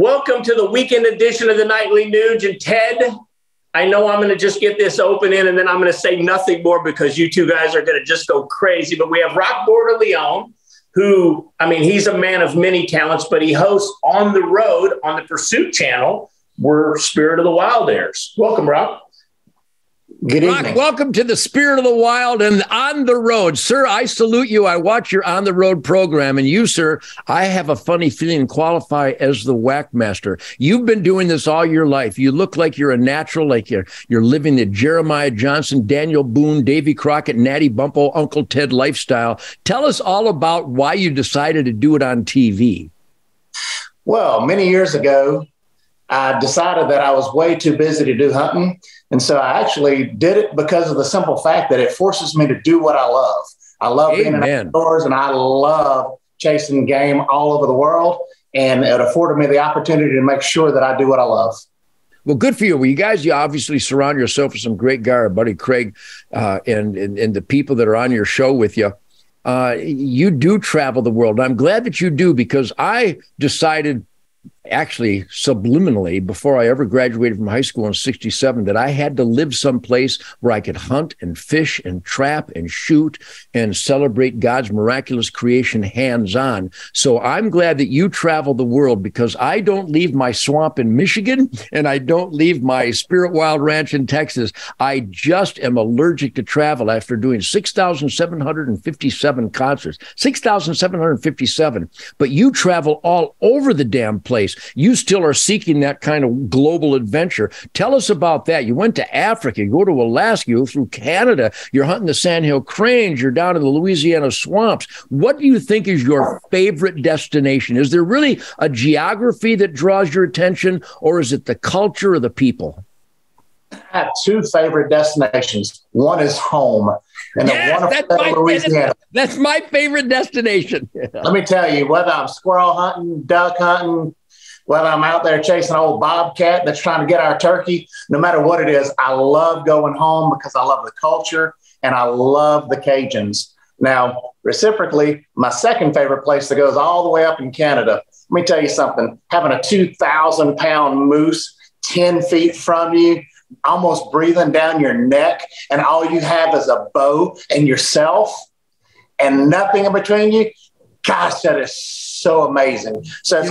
Welcome to the weekend edition of the Nightly Nuge. And Ted, I know I'm going to just get this open in and then I'm going to say nothing more because you two guys are going to just go crazy. But we have Rock Bordelon, who, I mean, he's a man of many talents, but he hosts On the Road on the Pursuit channel, where Spirit of the Wild airs. Welcome, Rock. Good evening. Rock, welcome to the Spirit of the Wild and On the Road. Sir, I salute you. I watch your On the Road program. And you, sir, I have a funny feeling qualify as the whack master. You've been doing this all your life. You look like you're a natural, like you're living the Jeremiah Johnson, Daniel Boone, Davy Crockett, Natty Bumppo, Uncle Ted lifestyle. Tell us all about why you decided to do it on TV. Well, many years ago, I decided that I was way too busy to do hunting. And so I actually did it because of the simple fact that it forces me to do what I love. I love being in outdoors and I love chasing game all over the world. And it afforded me the opportunity to make sure that I do what I love. Well, good for you. Well, you obviously surround yourself with some great guys, our buddy Craig, and the people that are on your show with you. You do travel the world. I'm glad that you do, because I decided, actually subliminally, before I ever graduated from high school in 1967, that I had to live someplace where I could hunt and fish and trap and shoot and celebrate God's miraculous creation hands-on. So I'm glad that you travel the world, because I don't leave my swamp in Michigan and I don't leave my Spirit Wild Ranch in Texas. I just am allergic to travel after doing 6,757 concerts, 6,757. But you travel all over the damn place. You still are seeking that kind of global adventure. Tell us about that. You went to Africa, you go to Alaska, you go through Canada, you're hunting the sandhill cranes, you're down in the Louisiana swamps. What do you think is your favorite destination? Is there really a geography that draws your attention, or is it the culture or the people? I have two favorite destinations. One is home. And that's my favorite destination. Let me tell you, whether I'm squirrel hunting, duck hunting, whether I'm out there chasing an old bobcat that's trying to get our turkey, no matter what it is, I love going home because I love the culture and I love the Cajuns. Now, reciprocally, my second favorite place that goes all the way up in Canada. Let me tell you something. Having a 2,000-pound moose 10 feet from you, almost breathing down your neck, and all you have is a bow and yourself and nothing in between you. Gosh, that is so amazing. So it's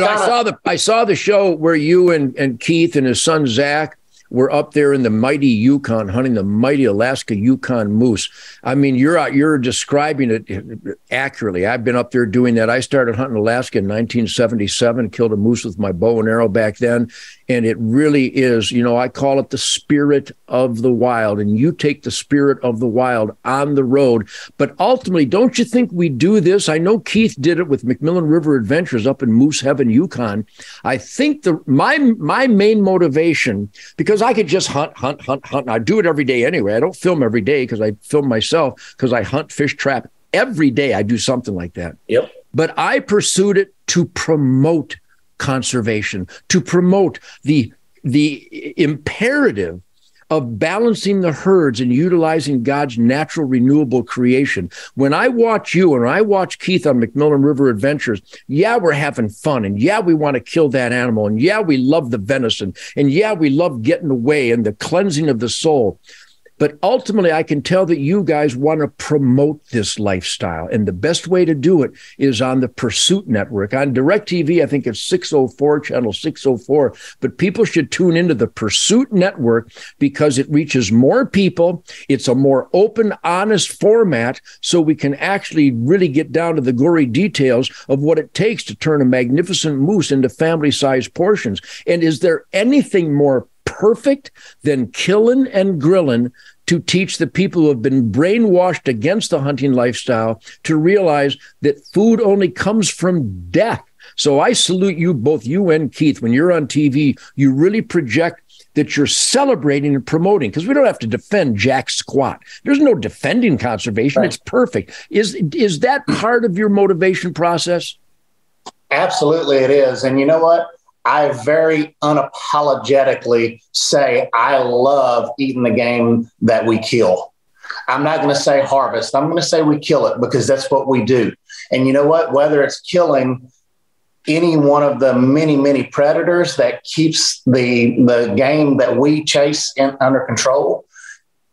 I saw the show where you and Keith and his son Zach were up there in the mighty Yukon hunting the mighty Alaska Yukon moose. I mean, you're describing it accurately. I've been up there doing that. I started hunting Alaska in 1977, killed a moose with my bow and arrow back then. And it really is, I call it the spirit of the wild. And you take the spirit of the wild on the road. But ultimately, don't you think we do this? I know Keith did it with McMillan River Adventures up in Moose Heaven, Yukon. I think my main motivation, because I could just hunt. I do it every day anyway. I don't film every day because I film myself, because I hunt, fish, trap. Every day I do something like that. Yep. But I pursued it to promote conservation, to promote the imperative of balancing the herds and utilizing God's natural renewable creation. When I watch you and I watch Keith on McMillan River Adventures, yeah, we're having fun. And yeah, we want to kill that animal. And yeah, we love the venison. And yeah, we love getting away and the cleansing of the soul. But ultimately, I can tell that you guys want to promote this lifestyle. And the best way to do it is on the Pursuit Network. On DirecTV, I think it's 604, channel 604. But people should tune into the Pursuit Network because it reaches more people. It's a more open, honest format, so we can actually really get down to the gory details of what it takes to turn a magnificent moose into family-sized portions. And is there anything more perfect than killing and grilling to teach the people who have been brainwashed against the hunting lifestyle to realize that food only comes from death? So I salute you, both you and Keith. When you're on TV, you really project that you're celebrating and promoting, because we don't have to defend jack squat. There's no defending conservation. Right. It's perfect. Is that part of your motivation process? Absolutely it is. And you know what? I very unapologetically say I love eating the game that we kill. I'm not going to say harvest. I'm going to say we kill it, because that's what we do. And you know what? Whether it's killing any one of the many, many predators that keeps the game that we chase under control.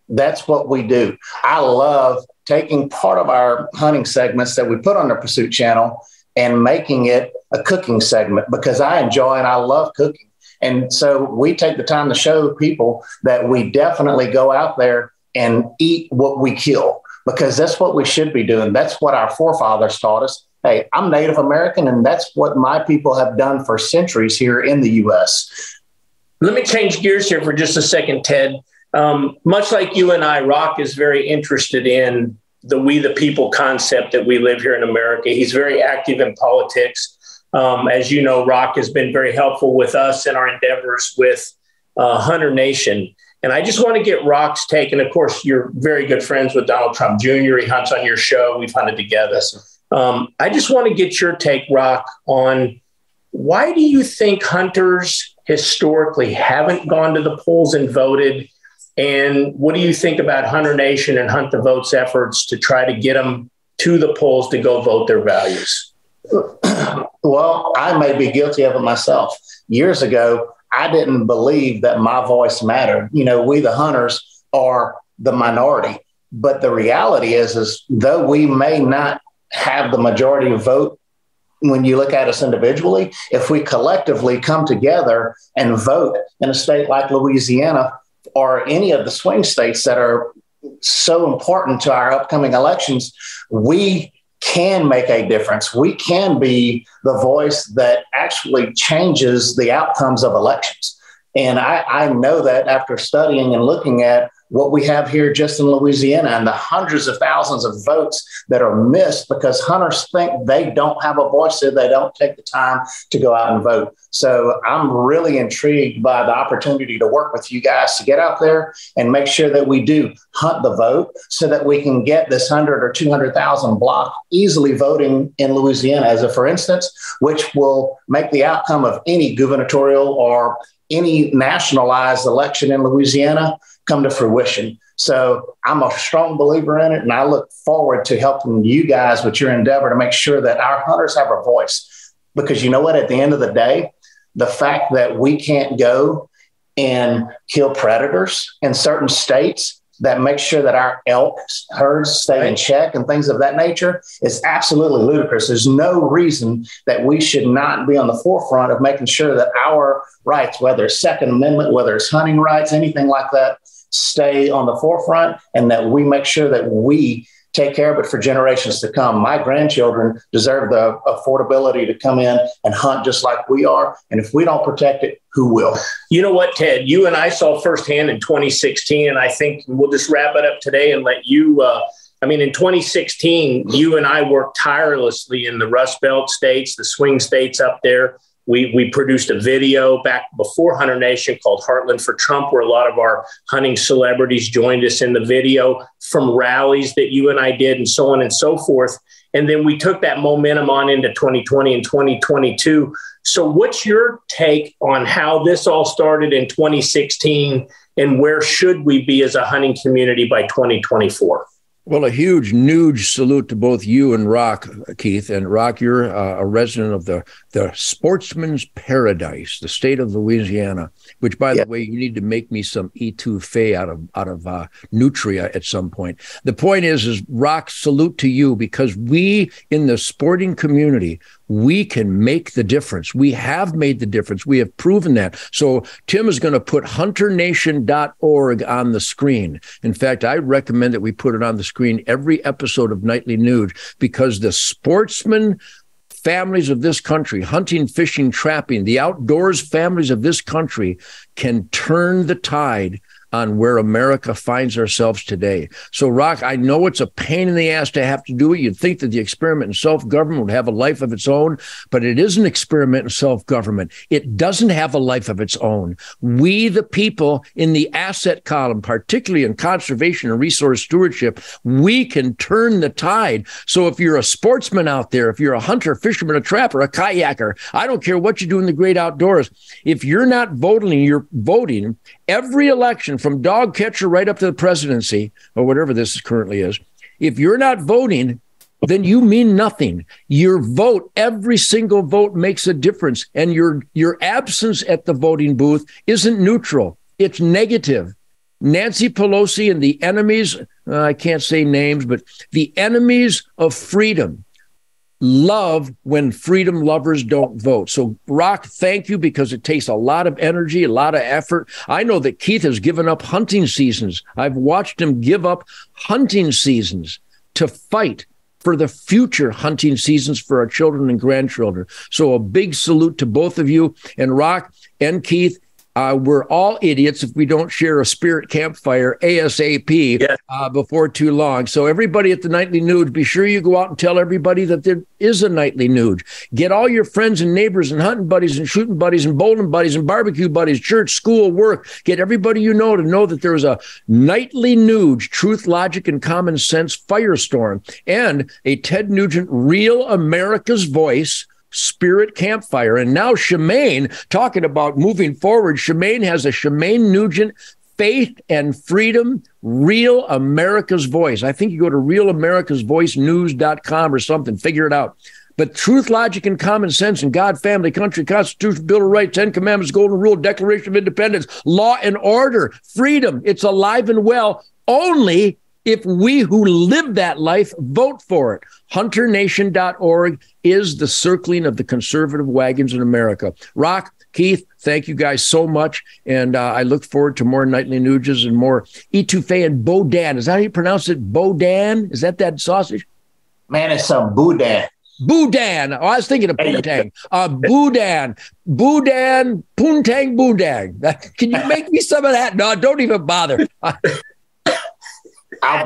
That's what we do. I love taking part of our hunting segments that we put on the Pursuit channel and making it a cooking segment, because I enjoy and I love cooking. And so we take the time to show people that we definitely go out there and eat what we kill, because that's what we should be doing. That's what our forefathers taught us. Hey, I'm Native American, and that's what my people have done for centuries here in the U.S. Let me change gears here for just a second, Ted. Much like you and I, Rock is very interested in the we the people concept that we live here in America. He's very active in politics. As you know, Rock has been very helpful with us in our endeavors with Hunter Nation. And I just want to get Rock's take. And of course, you're very good friends with Donald Trump Jr. He hunts on your show. We've hunted together. I just want to get your take, Rock, on why do you think hunters historically haven't gone to the polls and voted? And what do you think about Hunter Nation and Hunt the Vote's efforts to try to get them to the polls to go vote their values? Well, I may be guilty of it myself. Years ago, I didn't believe that my voice mattered. You know, we, the hunters, are the minority. But the reality is though we may not have the majority vote when you look at us individually, if we collectively come together and vote in a state like Louisiana or any of the swing states that are so important to our upcoming elections, we can make a difference. We can be the voice that actually changes the outcomes of elections. And I know that after studying and looking at what we have here just in Louisiana and the hundreds of thousands of votes that are missed because hunters think they don't have a voice, so they don't take the time to go out and vote. So I'm really intrigued by the opportunity to work with you guys to get out there and make sure that we do hunt the vote so that we can get this 100 or 200,000 block easily voting in Louisiana, as a for instance, which will make the outcome of any gubernatorial or any nationalized election in Louisiana come to fruition. So I'm a strong believer in it, and I look forward to helping you guys with your endeavor to make sure that our hunters have a voice. Because you know what, at the end of the day, the fact that we can't go and kill predators in certain states that make sure that our elk herds stay in check and things of that nature is absolutely ludicrous. There's no reason that we should not be on the forefront of making sure that our rights, whether it's Second Amendment, whether it's hunting rights, anything like that, stay on the forefront, and that we make sure that we take care of it for generations to come. My grandchildren deserve the affordability to come in and hunt just like we are. And if we don't protect it, who will? You know what, Ted, you and I saw firsthand in 2016, and I think we'll just wrap it up today and let you, in 2016, you and I worked tirelessly in the Rust Belt states, the swing states up there. We produced a video back before Hunter Nation called Heartland for Trump, where a lot of our hunting celebrities joined us in the video from rallies that you and I did and so on and so forth. And then we took that momentum on into 2020 and 2022. So what's your take on how this all started in 2016 and where should we be as a hunting community by 2024? Well, a huge salute to both you and Rock, Keith. And Rock, you're a resident of the sportsman's paradise, the state of Louisiana, which, by the way, you need to make me some etouffee out of nutria at some point. The point is Rock, salute to you, because we in the sporting community, we can make the difference. We have made the difference. We have proven that. So Tim is going to put hunternation.org on the screen. In fact, I recommend that we put it on the screen every episode of Nightly Nude, because the sportsmen families of this country, hunting, fishing, trapping, the outdoors families of this country can turn the tide on where America finds ourselves today. So, Rock, I know it's a pain in the ass to have to do it. You'd think that the experiment in self-government would have a life of its own, but it is an experiment in self-government. It doesn't have a life of its own. We, the people in the asset column, particularly in conservation and resource stewardship, we can turn the tide. So if you're a sportsman out there, if you're a hunter, fisherman, a trapper, a kayaker, I don't care what you do in the great outdoors, if you're not voting, you're voting every election from dog catcher right up to the presidency or whatever this currently is. If you're not voting, then you mean nothing. Your vote, every single vote makes a difference. And your absence at the voting booth isn't neutral. It's negative. Nancy Pelosi and the enemies, I can't say names, but the enemies of freedom love when freedom lovers don't vote. So, Rock, thank you, because it takes a lot of energy, a lot of effort. I know that Keith has given up hunting seasons. I've watched him give up hunting seasons to fight for the future hunting seasons for our children and grandchildren. So a big salute to both of you. And Rock and Keith, we're all idiots if we don't share a spirit campfire ASAP. Yes. Before too long. So everybody at the Nightly Nude, be sure you go out and tell everybody that there is a Nightly Nude. Get all your friends and neighbors and hunting buddies and shooting buddies and bowling buddies and barbecue buddies, church, school, work. Get everybody you know to know that there is a Nightly Nude, truth, logic, and common sense firestorm, and a Ted Nugent Real America's Voice Spirit Campfire. And now Shemaine, talking about moving forward, Shemaine has a Shemaine Nugent Faith and Freedom Real America's Voice. I think you go to realamericasvoicenews.com or something, figure it out. But truth, logic, and common sense and God, family, country, Constitution, Bill of Rights, 10 Commandments, Golden Rule, Declaration of Independence, law and order, freedom. It's alive and well only if we who live that life vote for it. HunterNation.org is the circling of the conservative wagons in America. Rock, Keith, thank you guys so much. And I look forward to more Nightly Nuges and more etouffee and boudin. Is that how you pronounce it? Boudin? Is that sausage? Man, it's some boudin. Boudin. Oh, I was thinking of poontang. Boudin. Boudin. Poontang boudin. Can you make me some of that? No, don't even bother. I'll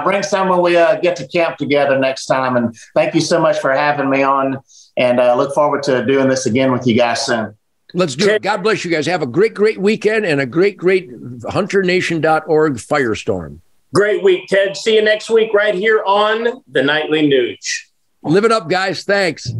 bring some when we get to camp together next time. And thank you so much for having me on. And look forward to doing this again with you guys soon. Let's do it. God bless you guys. Have a great, great weekend and a great, great HunterNation.org firestorm. Great week, Ted. See you next week right here on the Nightly Nuge. Live it up, guys. Thanks.